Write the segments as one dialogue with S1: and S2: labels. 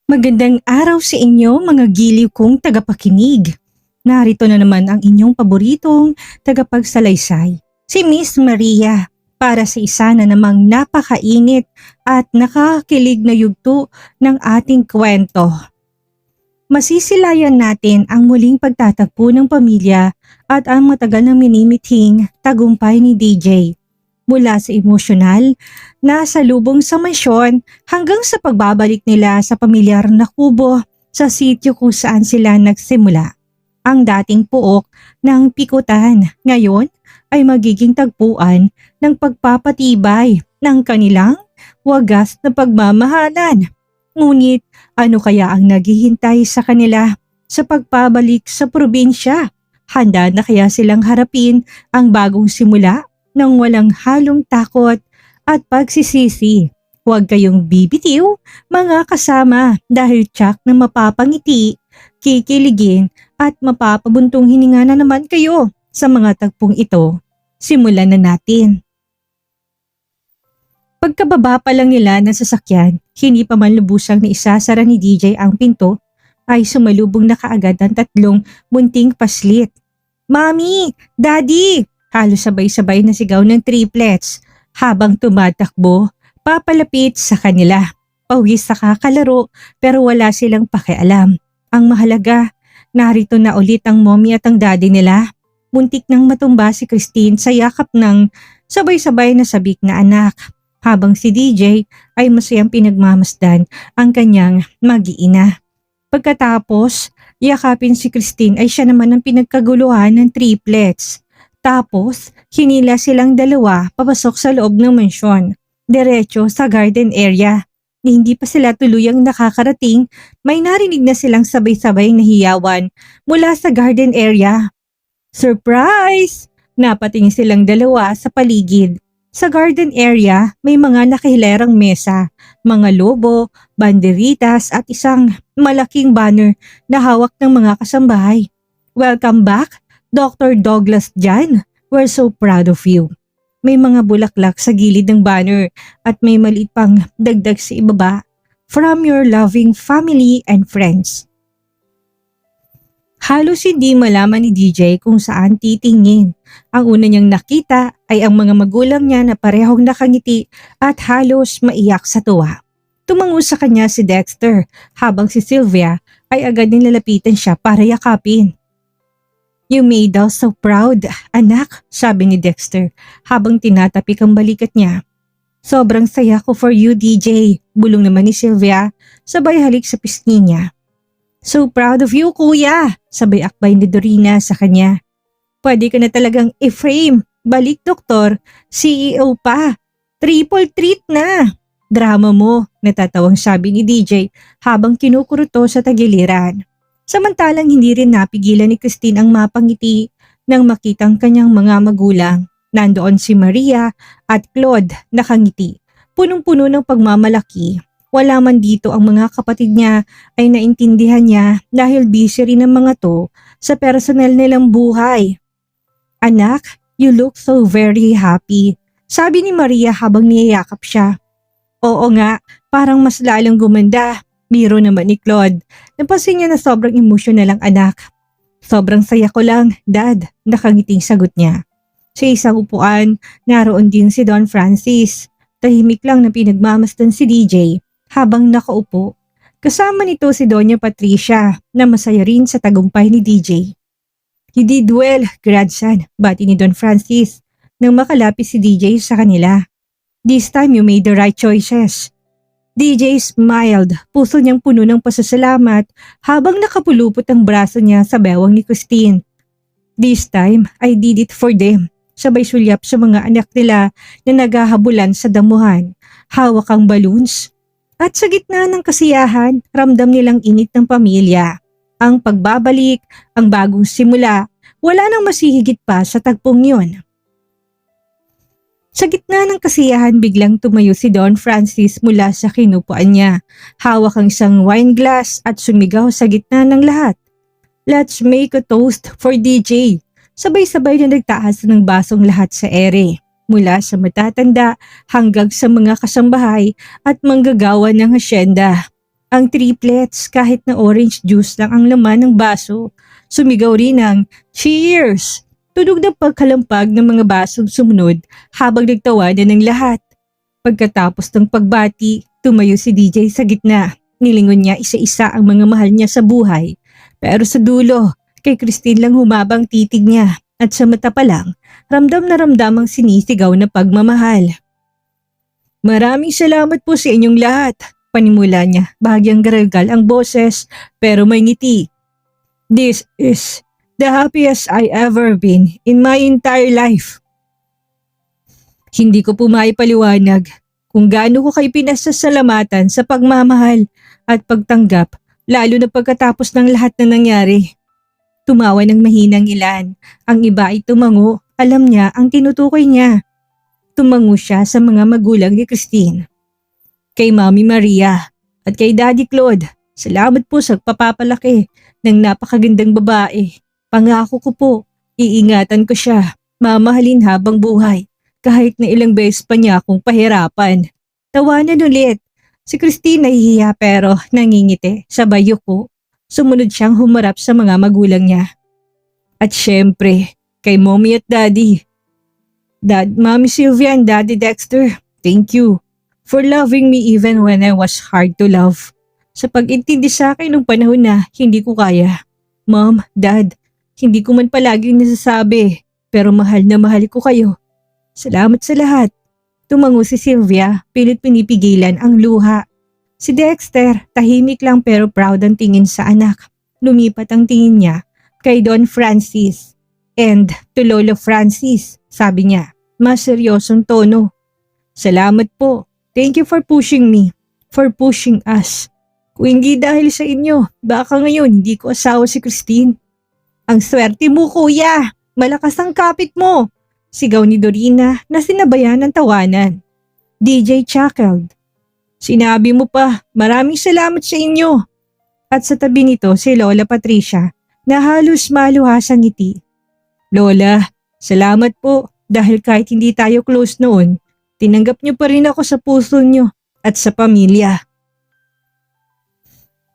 S1: Magandang araw sa inyo mga giliw kong tagapakinig. Narito na naman ang inyong paboritong tagapagsalaysay, si Miss Maria, para sa isa na namang napakainit at nakakilig na yugto ng ating kwento. Masisilayan natin ang muling pagtatagpo ng pamilya at ang matagal na minimithing tagumpay ni DJ. Mula sa emosyonal na salubong sa mansyon hanggang sa pagbabalik nila sa pamilyar na kubo sa sitio kung saan sila nagsimula. Ang dating puok ng pikutan ngayon ay magiging tagpuan ng pagpapatibay ng kanilang wagas na pagmamahalan. Ngunit ano kaya ang naghihintay sa kanila sa pagpabalik sa probinsya? Handa na kaya silang harapin ang bagong simula nang walang halong takot at pagsisisi? Huwag kayong bibitiw mga kasama dahil tsak na mapapangiti, kikiligin at mapapabuntong hininga na naman kayo sa mga tagpong ito. Simulan na natin. Pagkababa pa lang nila ng sasakyan, hindi pa man lubusang na isasara ni DJ ang pinto, ay sumalubong na kaagad ang tatlong munting paslit. "Mami! Daddy!" Halos sabay-sabay na sigaw ng triplets habang tumatakbo papalapit sa kanila. Pawis sa kakalaro pero wala silang pakialam. Ang mahalaga, narito na ulit ang mommy at ang daddy nila. Muntik nang matumba si Christine sa yakap ng sabay-sabay na sabik na anak, habang si DJ ay masayang pinagmamasdan ang kanyang mag-iina. Pagkatapos, yakapin si Christine ay siya naman ang pinagkaguluhan ng triplets. Tapos, hinila silang dalawa papasok sa loob ng mansyon, diretso sa garden area. Hindi pa sila tuluyang nakakarating, may narinig na silang sabay-sabay na hiyawan mula sa garden area. Surprise! Napatingin silang dalawa sa paligid. Sa garden area, may mga nakahilerang mesa, mga lobo, banderitas at isang malaking banner na hawak ng mga kasambahay. "Welcome back, Dr. Douglas Jan. We're so proud of you." May mga bulaklak sa gilid ng banner at may maliit pang dagdag sa ibaba, "From your loving family and friends." Halos hindi malaman ni DJ kung saan titingin. Ang una niyang nakita ay ang mga magulang niya na parehong nakangiti at halos maiyak sa tuwa. Tumango sa kanya si Dexter habang si Sylvia ay agad nilalapitan siya para yakapin. "You made us so proud, anak," sabi ni Dexter habang tinatapik ang balikat niya. "Sobrang saya ko for you, DJ," bulong naman ni Sylvia sabay halik sa pisngi niya. "So proud of you, kuya," sabay akbay ni Dorina sa kanya. "Pwede ka na talagang i-frame. Balik doktor, CEO pa. Triple treat na." "Drama mo," natatawang sabi ni DJ habang kinukuruto sa tagiliran. Samantalang hindi rin napigilan ni Christine ang mapangiti nang makitang kanyang mga magulang. Nandoon si Maria at Claude nakangiti, punong-puno ng pagmamalaki. Wala man dito ang mga kapatid niya ay naintindihan niya dahil busy rin ang mga to sa personal nilang buhay. "Anak, you look so very happy," sabi ni Maria habang niyayakap siya. "Oo nga, parang mas lalong gumanda," biro naman ni Claude. Napansin niya na sobrang emosyonal ang anak. "Sobrang saya ko lang, Dad," nakangiting sagot niya. Sa isang upuan, naroon din si Don Francis. Tahimik lang na pinagmamasdan si DJ habang nakaupo. Kasama nito si Doña Patricia na masaya rin sa tagumpay ni DJ. "You did well, grandson," bati ni Don Francis nang makalapit si DJ sa kanila. "This time you made the right choices." DJ smiled, puso niyang puno ng pasasalamat habang nakapulupot ang braso niya sa bewang ni Christine. "This time, I did it for them." Sabay sulyap sa mga anak nila na naghahabulan sa damuhan. Hawak ang balloons. At sa gitna ng kasiyahan, ramdam nilang init ng pamilya. Ang pagbabalik, ang bagong simula, wala nang masihigit pa sa tagpong yun. Sa gitna ng kasiyahan, biglang tumayo si Don Francis mula sa kinupuan niya. Hawak ang isang wine glass at sumigaw sa gitna ng lahat. "Let's make a toast for DJ." Sabay-sabay na nagtaas ng basong lahat sa ere. mula sa matatanda hanggang sa mga kasambahay at manggagawa ng hasyenda. ang triplets kahit na orange juice lang ang laman ng baso. Sumigaw rin ng cheers! Tunog ng pagkalampag ng mga basong sumunod habang nagtawanan ng lahat. Pagkatapos ng pagbati, tumayo si DJ sa gitna. Nilingon niya isa-isa ang mga mahal niya sa buhay. Pero sa dulo, kay Christine lang humabang titig niya at sa mata pa lang, ramdam na ramdam ang sinisigaw na pagmamahal. Maraming salamat po sa inyong lahat. Panimula niya, bahagyang garagal ang boses pero may ngiti. This is the happiest I ever been in my entire life. Hindi ko po maipaliwanag kung gaano ko kayo pinasasalamatan sa pagmamahal at pagtanggap lalo na pagkatapos ng lahat na nangyari. Tumawa ng mahinang ilan. Ang iba ay tumango. Alam niya ang tinutukoy niya. Tumango siya sa mga magulang ni Christine. Kay Mami Maria at kay Daddy Claude, salamat po sa pagpapalaki ng napakagandang babae. Pangako ko po, iingatan ko siya, mamahalin habang buhay, kahit na ilang beses pa niya akong pahirapan. Tawanan ulit. Si Christine nahihiya pero nangingiti, sabay yuko. Sumunod siyang humarap sa mga magulang niya. At syempre, kay Mommy at Daddy. Mami Sylvia and Daddy Dexter, thank you for loving me even when I was hard to love. Sa pag-intindi sa akin nung panahon na hindi ko kaya. Mom, Dad, hindi ko man palaging nasasabi, pero mahal na mahal ko kayo. Salamat sa lahat. Tumango si Sylvia, pilit pinipigilan ang luha. Si Dexter, tahimik lang pero proud ang tingin sa anak. Lumipat ang tingin niya kay Don Francis and to Lolo Francis, sabi niya, mas seryosong tono. Salamat po. Thank you for pushing me, for pushing us. Kung hindi dahil sa inyo, baka ngayon hindi ko asawa si Christine. Ang swerte mo kuya, malakas ang kapit mo. Sigaw ni Dorina na sinabayan ng tawanan. DJ chuckled. Sinabi mo pa, maraming salamat sa inyo. At sa tabi nito si Lola Patricia na halos maluhas ang ngiti. Lola, salamat po dahil kahit hindi tayo close noon, tinanggap niyo pa rin ako sa puso niyo at sa pamilya.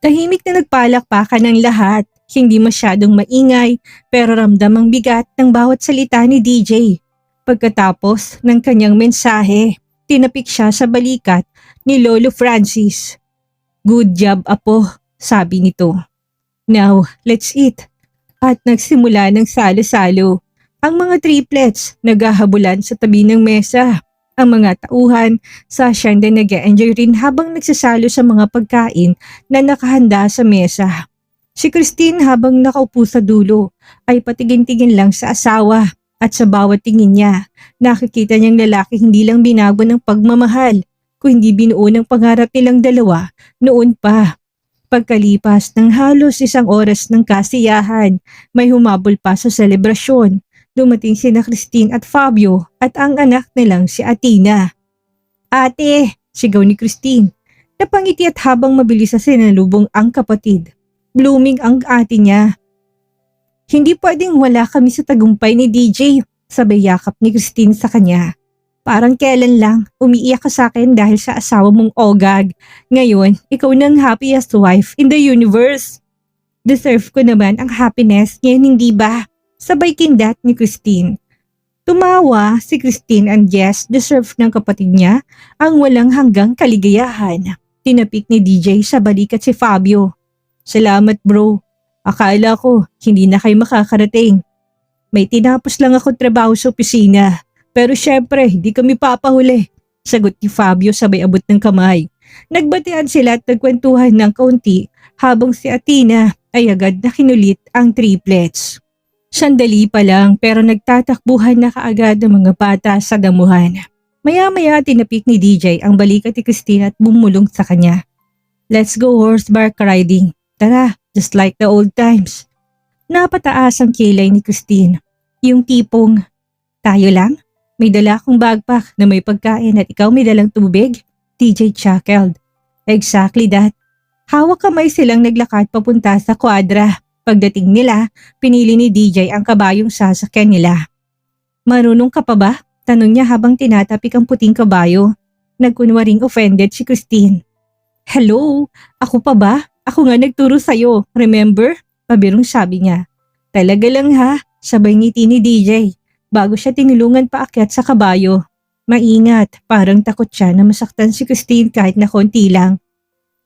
S1: Tahimik na nagpalakpakan ng lahat, hindi masyadong maingay pero ramdam ang bigat ng bawat salita ni DJ. Pagkatapos ng kanyang mensahe, tinapik siya sa balikat ni Lolo Francis. Good job apo, sabi nito. Now, let's eat. At nagsimula ng salo-salo. Ang mga triplets naghahabulan sa tabi ng mesa. Ang mga tauhan, Sasha na nag-enjoy rin habang nagsasalo sa mga pagkain na nakahanda sa mesa. Si Christine habang nakaupo sa dulo ay patigin-tigin lang sa asawa at sa bawat tingin niya, nakikita niyang lalaki hindi lang binago ng pagmamahal, kundi binuo ng pangarap nilang dalawa noon pa. Pagkalipas ng halos 1 oras ng kasiyahan, may humabol pa sa selebrasyon. Dumating sina Christine at Fabio at ang anak nilang si Athena. Ate, sigaw ni Christine. Napangiti at habang mabilis sa sinalubong ang kapatid. Blooming ang ate niya. Hindi pwedeng wala kami sa tagumpay ni DJ, sabay yakap ni Christine sa kanya. Parang kailan lang, umiiyak ka sa akin dahil sa asawa mong ogag. Ngayon, ikaw na ang happiest wife in the universe. Deserve ko naman ang happiness ngayon, hindi ba? Sabay kindat ni Christine. Tumawa si Christine and yes, deserve ng kapatid niya ang walang hanggang kaligayahan. Tinapik ni DJ sa balikat si Fabio. Salamat bro. Akala ko hindi na kayo makakarating. May tinapos lang ako trabaho sa opisina. Pero syempre, hindi kami papahuli. Sagot ni Fabio sabay abot ng kamay. Nagbatian sila at nagkwentuhan ng kaunti habang si Athena ay agad na kinulit ang triplets. Sandali pa lang pero nagtatakbuhan na kaagad ng mga bata sa damuhan. Maya-maya tinapik ni DJ ang balikat ni Christine at bumulong sa kanya. Let's go horseback riding. Tara, just like the old times. Napataas ang kilay ni Christine. Yung tipong, tayo lang? May dala akong backpack na may pagkain at ikaw may dalang tubig? DJ chuckled. Exactly that. Hawak kamay silang naglakad papunta sa kwadra. Pagdating nila, pinili ni DJ ang kabayong sasakyan nila. Marunong ka pa ba? Tanong niya habang tinatapik ang puting kabayo. Nagkunwaring offended si Christine. Hello? Ako pa ba? Ako nga nagturo sa'yo, remember? Pabirong sabi niya. Talaga lang ha, sabay ngiti ni DJ bago siya tinulungan paakyat sa kabayo. Maingat, parang takot siya na masaktan si Christine kahit na konti lang.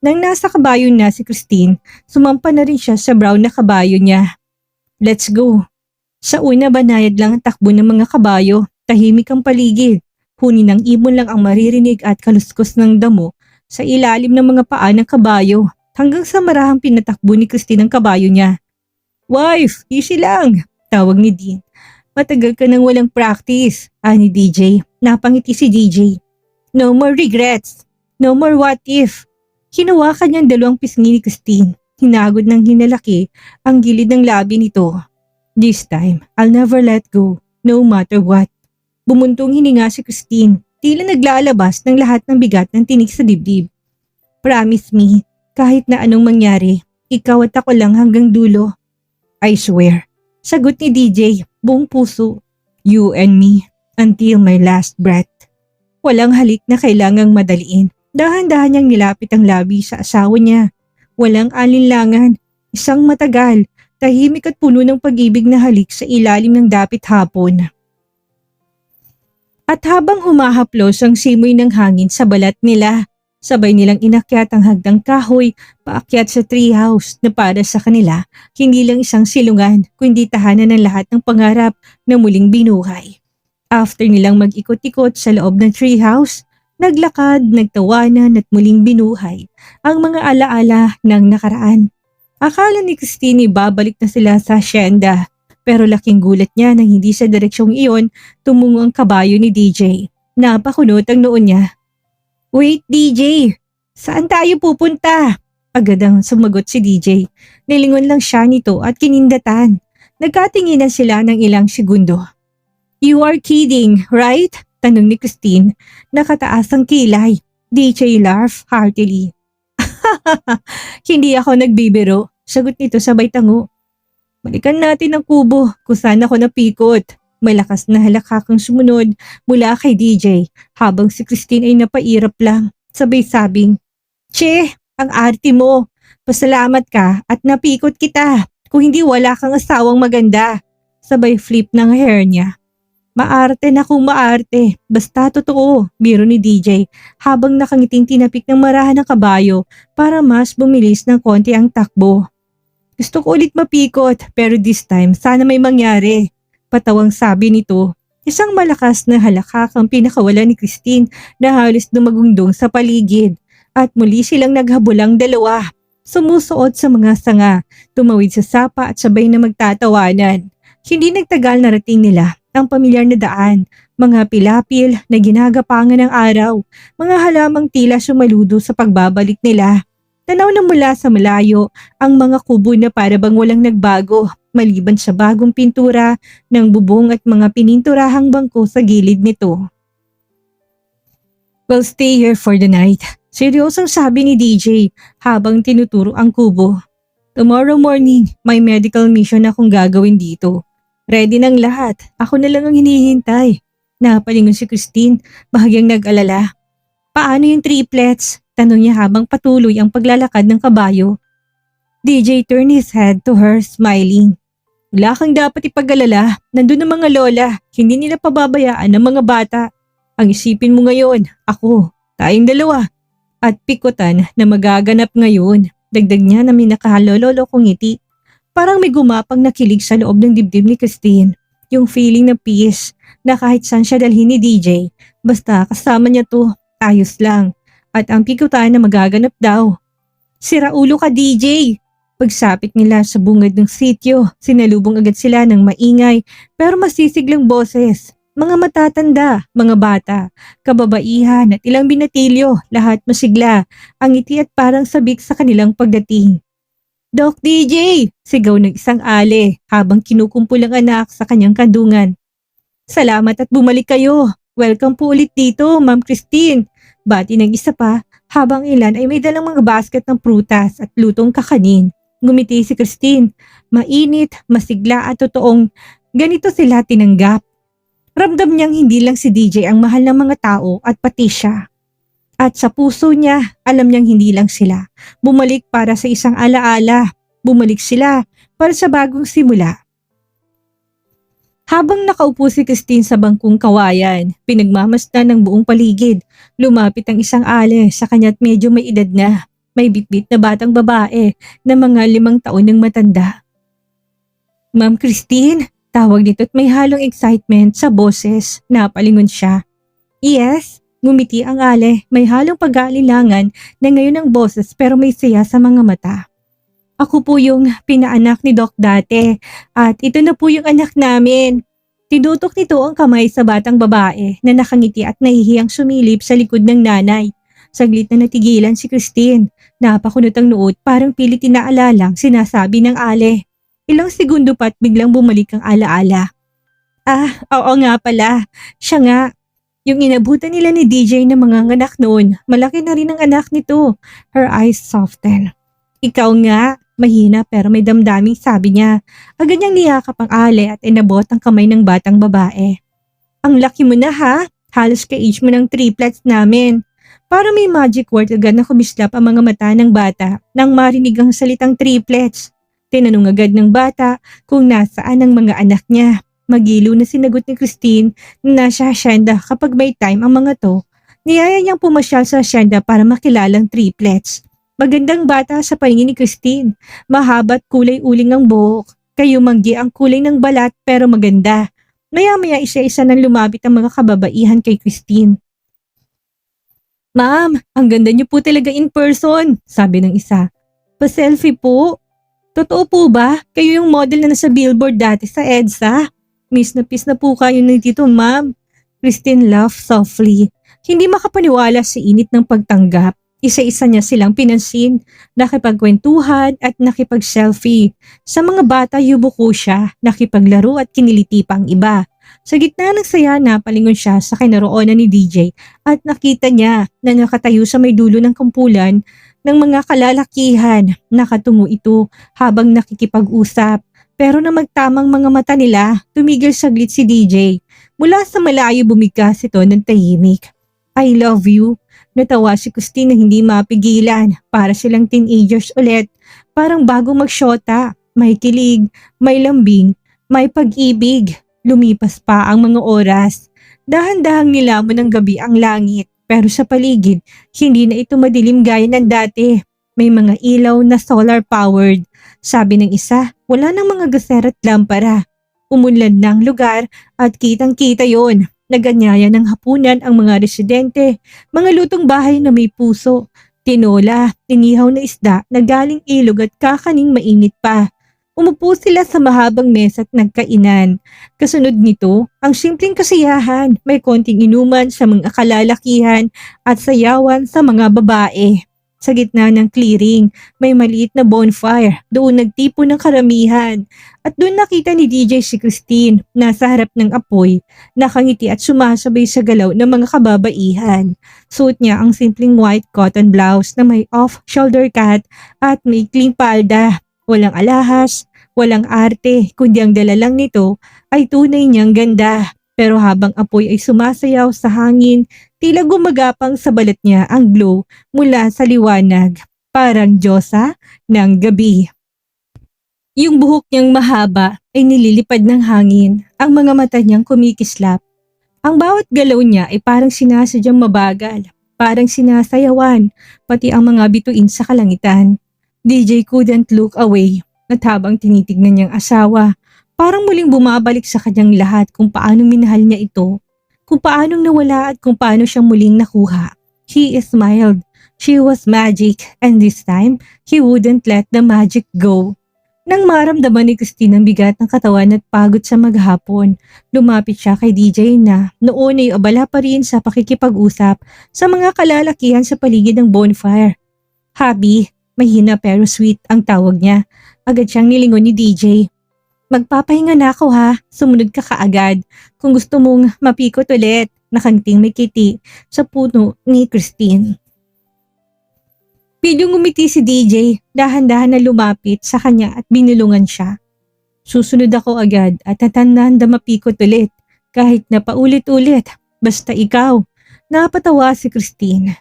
S1: Nang nasa kabayo na si Christine, sumampa na rin siya sa brown na kabayo niya. Let's go. Sa una banayad lang ang takbo ng mga kabayo, tahimik ang paligid. Huni ng ibon lang ang maririnig at kaluskos ng damo sa ilalim ng mga paa ng kabayo hanggang sa marahang pinatakbo ni Christine ang kabayo niya. Wife, easy lang, tawag ni Dean. Matagal ka nang walang practice, ani DJ. Napangiti si DJ. No more regrets. No more what if. Hinawakan niyang dalawang pisngi ni Christine. Hinagod ng hinalaki ang gilid ng labi nito. This time, I'll never let go, no matter what. Bumuntong hininga si Christine. Tila naglalabas ng lahat ng bigat ng tinik sa dibdib. Promise me, kahit na anong mangyari, ikaw at ako lang hanggang dulo. I swear. Sagot ni DJ, buong puso. You and me, until my last breath. Walang halik na kailangang madaliin. Dahan-dahan niyang nilapit ang labi sa asawa niya. Walang alinlangan, isang matagal, tahimik at puno ng pag-ibig na halik sa ilalim ng dapit hapon. At habang humahaplos ang simoy ng hangin sa balat nila, sabay nilang inakyat ang hagdang kahoy paakyat sa treehouse na para sa kanila, hindi lang isang silungan kundi tahanan ng lahat ng pangarap na muling binuhay. After nilang mag-ikot-ikot sa loob ng treehouse, naglakad, nagtawanan at muling binuhay ang mga alaala ng nakaraan. Akala ni Christine babalik na sila sa hacienda, pero laking gulat niya nang hindi sa direksyong iyon tumungo ang kabayo ni DJ. Napakunot ang noon niya. Wait DJ, saan tayo pupunta? Agad ang sumagot si DJ. Nilingon lang siya nito at kinindatan. Nagkatinginan sila ng ilang segundo. You are kidding, right? Tanong ni Christine. Nakataas ang kilay. DJ laughed heartily. Hindi ako nagbibiro, sagot nito sabay tango. Balikan natin ang kubo kung saan ako napikot. Malakas na halakakang sumunod mula kay DJ habang si Christine ay napairap lang. Sabay sabing, Che, ang arte mo. Pasalamat ka at napikot kita. Kung hindi wala kang asawang maganda. Sabay flip ng hair niya. Maarte na kung maarte. Basta totoo, biro ni DJ habang nakangiting tinapik ng marahan ng kabayo para mas bumilis ng konti ang takbo. Gusto ko ulit mapikot pero this time sana may mangyari. Patawang sabi nito, isang malakas na halakak ang pinakawala ni Christine na halos dumagundong sa paligid at muli silang naghabulang dalawa. Sumusuot sa mga sanga, tumawid sa sapa at sabay na magtatawanan. Hindi nagtagal narating nila ang pamilyar na daan, mga pilapil na ginagapangan ng araw, mga halamang tila sumaludo sa pagbabalik nila. Tanaw na mula sa malayo ang mga kubo na para bang walang nagbago maliban sa bagong pintura ng bubong at mga pininturahang bangko sa gilid nito. We'll stay here for the night. Seryosong sabi ni DJ habang tinuturo ang kubo. Tomorrow morning, may medical mission akong gagawin dito. Ready ng lahat. Ako na lang ang hinihintay. Napalingon si Christine, bahagyang nag-alala. Paano yung triplets? Tanong niya habang patuloy ang paglalakad ng kabayo. DJ turned his head to her, smiling. Wala kang dapat ipag-alala. Nandun ang mga lola. Hindi nila pababayaan ang mga bata. Ang isipin mo ngayon, ako, tayong dalawa. At pikutan na magaganap ngayon. Dagdag niya na may nakahalololo kong ngiti. Parang may gumapang na kilig sa loob ng dibdib ni Christine. Yung feeling ng peace na kahit saan siya dalhin ni DJ, basta kasama niya to, ayos lang. At ang pikutan na magaganap daw. Sira ulo ka DJ! Pagsapit nila sa bungad ng sityo, sinalubong agad sila ng maingay pero masisiglang boses. Mga matatanda, mga bata, kababaihan at ilang binatilyo, lahat masigla, ang ngiti at parang sabik sa kanilang pagdating. Doc DJ! Sigaw ng isang ale habang kinukumpul ang anak sa kanyang kandungan. Salamat at bumalik kayo. Welcome po ulit dito, Ma'am Christine. Bati ng isa pa habang ilan ay may dalang mga basket ng prutas at lutong kakanin. Ngumiti si Christine. Mainit, masigla at totoong ganito sila tinanggap. Ramdam niyang hindi lang si DJ ang mahal ng mga tao at pati siya. At sa puso niya, alam niyang hindi lang sila bumalik para sa isang alaala. Bumalik sila para sa bagong simula. Habang nakaupo si Christine sa bangkong kawayan, pinagmamasdan ng buong paligid. Lumapit ang isang ale sa kanya't medyo may edad na. May bitbit na batang babae na mga 5 taon ng matanda. Ma'am Christine, tawag nito't may halong excitement sa boses. Napalingon siya. Yes, ngumiti ang ale. May halong pag-aalilangan na ngayon ang boses pero may saya sa mga mata. Ako po yung pinaanak ni Doc dati at ito na po yung anak namin. Tinutok nito ang kamay sa batang babae na nakangiti at nahihiyang sumilip sa likod ng nanay. Saglit na natigilan si Christine. Napakunot ang nood parang pilit inaalalang sinasabi ng ale. Ilang segundo pa't biglang bumalik ang alaala. Ah, oo nga pala. Siya nga. Yung inabutan nila ni DJ na mga anak noon, malaki na rin ang anak nito. Her eyes soften. Ikaw nga. Mahina pero may damdaming sabi niya. Agad niyang niyakap ang ale at inabot ang kamay ng batang babae. Ang laki mo na ha? Halos ka-age mo ng triplets namin. Para may magic word agad na kumislap ang mga mata ng bata nang marinig ang salitang triplets. Tinanong agad ng bata kung nasaan ang mga anak niya. Magilo na sinagot ni Christine na nasa hasyenda kapag may time ang mga to. Niyaya niyang pumasyal sa hasyenda para makilalang triplets. Magandang bata sa paningin ni Christine. Mahaba't kulay uling ang buhok. Kayumanggi ang kulay ng balat pero maganda. Maya-maya isa-isa nang lumapit ang mga kababaihan kay Christine. Ma'am, ang ganda niyo po talaga in person, sabi ng isa. Pa-selfie po. Totoo po ba? Kayo yung model na nasa billboard dati sa EDSA? Miss na po kayo nito, ma'am. Christine laughed softly. Hindi makapaniwala sa init ng pagtanggap. Isa-isa niya silang pinansin, nakipagkwentuhan at nakipag-selfie. Sa mga bata yumuko siya, nakipaglaro at kiniliti pa ang iba. Sa gitna ng saya napalingon siya sa kinaroonan ni DJ at nakita niya na nakatayo sa may dulo ng kumpulan ng mga kalalakihan. Nakatungo ito habang nakikipag-usap. Pero na magtamang mga mata nila, tumigil saglit si DJ. Mula sa malayo bumigkas ito ng tahimik. I love you. Natawa si Christine na hindi mapigilan. Para silang teenagers ulit. Parang bagong magsyota. May kilig, may lambing, may pag-ibig. Lumipas pa ang mga oras. Dahan-dahang nilamon ng gabi ang langit. Pero sa paligid, hindi na ito madilim gaya ng dati. May mga ilaw na solar-powered. Sabi ng isa, wala nang mga gasera at lampara. Umunlad na ang lugar at kitang-kita yon. Naganyaya ng hapunan ang mga residente, mga lutong bahay na may puso, tinola, inihaw na isda na galing ilog at kakaning mainit pa. Umupo sila sa mahabang mesa at nagkainan. Kasunod nito, ang simpleng kasiyahan, may konting inuman sa mga kalalakihan at sayawan sa mga babae. Sa gitna ng clearing, may maliit na bonfire. Doon nagtipon ng karamihan. At doon nakita ni DJ si Christine, nasa harap ng apoy, nakangiti at sumasabay sa galaw ng mga kababaihan. Suot niya ang simpleng white cotton blouse na may off-shoulder cut at may clean palda. Walang alahas, walang arte, kundi ang dala lang nito ay tunay niyang ganda. Pero habang apoy ay sumasayaw sa hangin, tila gumagapang sa balat niya ang glow mula sa liwanag, parang diyosa ng gabi. Yung buhok niyang mahaba ay nililipad ng hangin, ang mga mata niyang kumikislap. Ang bawat galaw niya ay parang sinasadyang mabagal, parang sinasayawan, pati ang mga bituin sa kalangitan. DJ couldn't look away, at habang tinitignan niyang asawa, parang muling bumabalik sa kanyang lahat kung paano minahal niya ito, kung paanong nawala at kung paano siyang muling nakuha. He smiled. She was magic and this time, he wouldn't let the magic go. Nang maramdaman ni Christine ang bigat ng katawan at pagod sa maghapon, lumapit siya kay DJ na noon ay abala pa rin sa pakikipag-usap sa mga kalalakihan sa paligid ng bonfire. Happy, mahina pero sweet ang tawag niya. Agad siyang nilingon ni DJ. Magpapahinga na ako ha, sumunod ka kaagad. Kung gusto mong mapikot ulit, nakanting may kiti sa puno ni Christine. Biglang ngumiti si DJ, dahan-dahan na lumapit sa kanya at binulungan siya. Susunod ako agad at tatandaan na mapikot ulit, kahit na paulit-ulit, basta ikaw. Napatawa si Christine.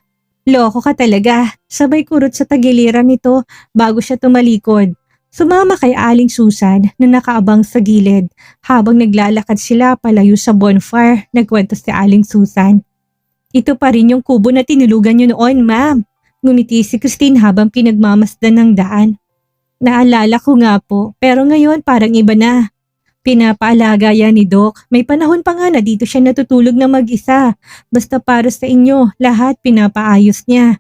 S1: Loko ka talaga. Sabay kurot sa tagiliran nito bago siya tumalikod. Sumama kay Aling Susan na nakaabang sa gilid. Habang naglalakad sila palayo sa bonfire, nagkwento si Aling Susan. Ito pa rin yung kubo na tinulugan niyo noon, ma'am. Ngumiti si Christine habang pinagmamasdan ng daan. Naalala ko nga po, pero ngayon parang iba na. Pinapaalaga yan ni Doc. May panahon pa nga na dito siya natutulog na mag-isa. Basta para sa inyo, lahat pinapaayos niya.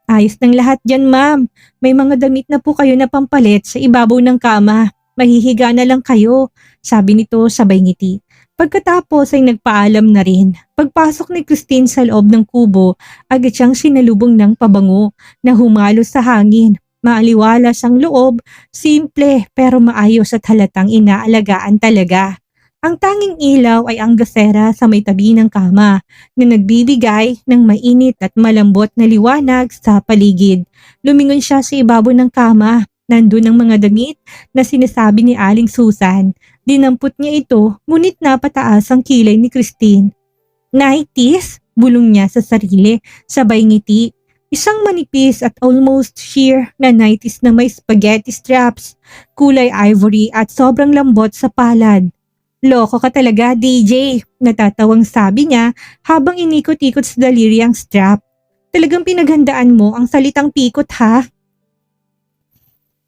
S1: Ayos ng lahat dyan, ma'am. May mga damit na po kayo na pampalit sa ibabaw ng kama. Mahihiga na lang kayo, sabi nito sabay ngiti. Pagkatapos ay nagpaalam na rin. Pagpasok ni Christine sa loob ng kubo, agad siyang sinalubong ng pabango na humalo sa hangin. Maaliwalas ang loob, simple pero maayos at halatang inaalagaan talaga. Ang tanging ilaw ay ang gasera sa may tabi ng kama na nagbibigay ng mainit at malambot na liwanag sa paligid. Lumingon siya sa ibabaw ng kama. Nandun ang mga damit na sinasabi ni Aling Susan. Dinampot niya ito, ngunit napataas ang kilay ni Christine. "Nighties?" bulong niya sa sarili, sabay ngiti. Isang manipis at almost sheer na nighties na may spaghetti straps, kulay ivory at sobrang lambot sa palad. "Loko ka talaga, DJ," natatawang sabi niya habang inikot-ikot sa daliri ang strap. "Talagang pinaghandaan mo ang salitang pikot, ha?"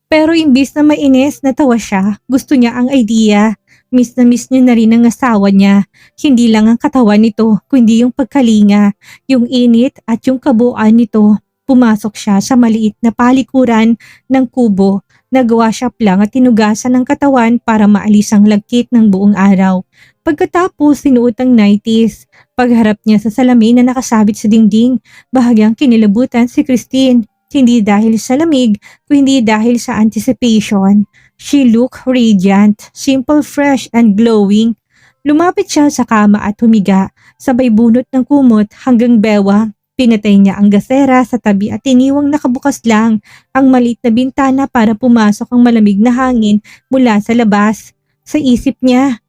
S1: Pero imbis na mainis, natawa siya. Gusto niya ang idea. Miss na miss niya na rin ang asawa niya. Hindi lang ang katawan nito, kundi yung pagkalinga, yung init at yung kabuuan nito. Pumasok siya sa maliit na palikuran ng kubo. Nag-wash up lang at tinugasan ng katawan para maalis ang lagkit ng buong araw. Pagkatapos, sinuot ang nighties. Pagharap niya sa salamin na nakasabit sa dingding, bahagyang kinilabutan si Christine. Hindi dahil sa lamig, kundi dahil sa anticipation. She looked radiant, simple, fresh, and glowing. Lumapit siya sa kama at humiga, sabay bunot ng kumot hanggang bewang. Pinatay niya ang gasera sa tabi at iniwang nakabukas lang ang maliit na bintana para pumasok ang malamig na hangin mula sa labas. Sa isip niya,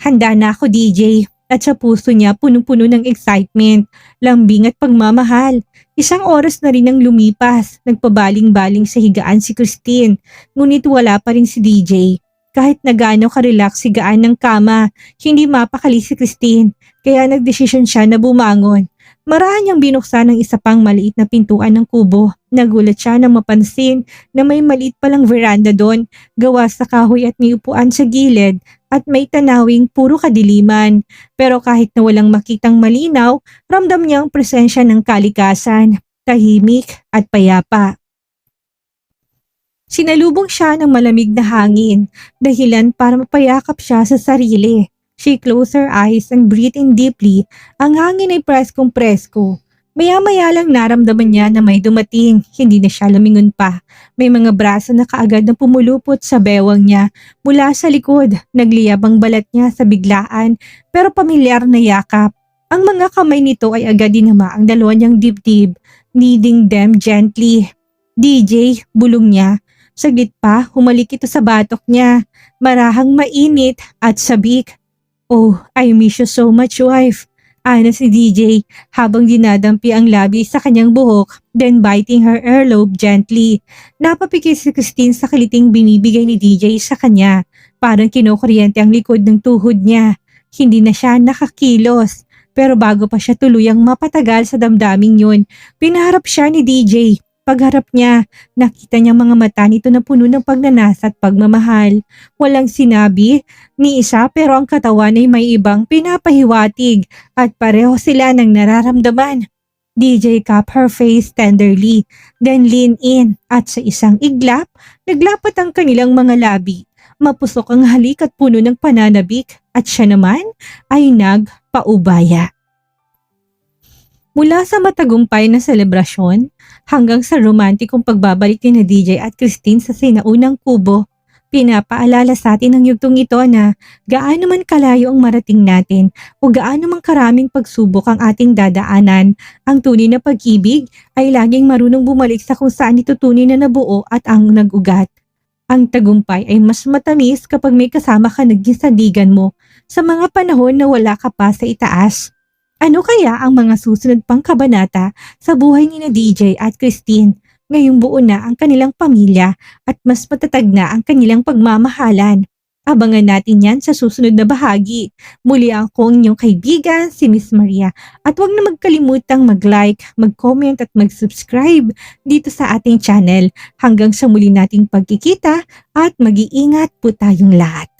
S1: handa na ako, DJ. At sa puso niya punong-puno ng excitement, lambing at pagmamahal. Isang oras na rin ang lumipas, nagpabaling-baling sa higaan si Christine, ngunit wala pa rin si DJ. Kahit na gaano ka-relax si gaan ng kama, hindi mapakali si Christine, kaya nagdesisyon siya na bumangon. Maraan niyang binuksan ang isa pang maliit na pintuan ng kubo. Nagulat siya nang mapansin na may maliit palang veranda doon, gawa sa kahoy at may upuan sa gilid at may tanawing puro kadiliman. Pero kahit na walang makitang malinaw, ramdam niya ang presensya ng kalikasan, tahimik at payapa. Sinalubong siya ng malamig na hangin, dahilan para mapayakap siya sa sarili. She closed her eyes and breathed in deeply. Ang hangin ay preskong presko. Maya-maya lang naramdaman niya na may dumating, hindi na siya lumingon pa. May mga braso na kaagad na pumulupot sa bewang niya. Mula sa likod, nagliyab ang balat niya sa biglaan pero pamilyar na yakap. Ang mga kamay nito ay agad dinama ang dalawa niyang dibdib, kneading them gently. "DJ," bulong niya. Saglit pa, humalik ito sa batok niya. Marahang mainit at sabik. "Oh, I miss you so much, wife." Ana si DJ habang dinadampi ang labi sa kanyang buhok, then biting her earlobe gently. Napapikit si Christine sa kaliting binibigay ni DJ sa kanya. Parang kinukuryente ang likod ng tuhod niya. Hindi na siya nakakilos. Pero bago pa siya tuluyang mapatagal sa damdaming yun, pinaharap siya ni DJ. Pagharap niya, nakita niya mga mata nito na puno ng pagnanasa at pagmamahal. Walang sinabi ni isa pero ang katawan ay may ibang pinapahiwatig at pareho sila ng nararamdaman. DJ cupped her face tenderly, then leaned in at sa isang iglap, naglapat ang kanilang mga labi. Mapusok ang halik at puno ng pananabik at siya naman ay nagpaubaya. Mula sa matagumpay na selebrasyon hanggang sa romantikong pagbabalik ni DJ at Christine sa sinaunang kubo, pinapaalala sa atin ng yugtong ito na gaano man kalayo ang marating natin o gaano man karaming pagsubok ang ating dadaanan, ang tunay na pag-ibig ay laging marunong bumalik sa kung saan ito tunay na nabuo at ang nag-ugat. Ang tagumpay ay mas matamis kapag may kasama ka naging sandigan mo sa mga panahon na wala ka pa sa itaas. Ano kaya ang mga susunod pang kabanata sa buhay ni na DJ at Christine? Ngayong buo na ang kanilang pamilya at mas matatag na ang kanilang pagmamahalan. Abangan natin yan sa susunod na bahagi. Muli ako ang inyong kaibigan, si Miss Maria. At huwag na magkalimutang mag-like, mag-comment at mag-subscribe dito sa ating channel. Hanggang sa muli nating pagkikita at mag-iingat po tayong lahat.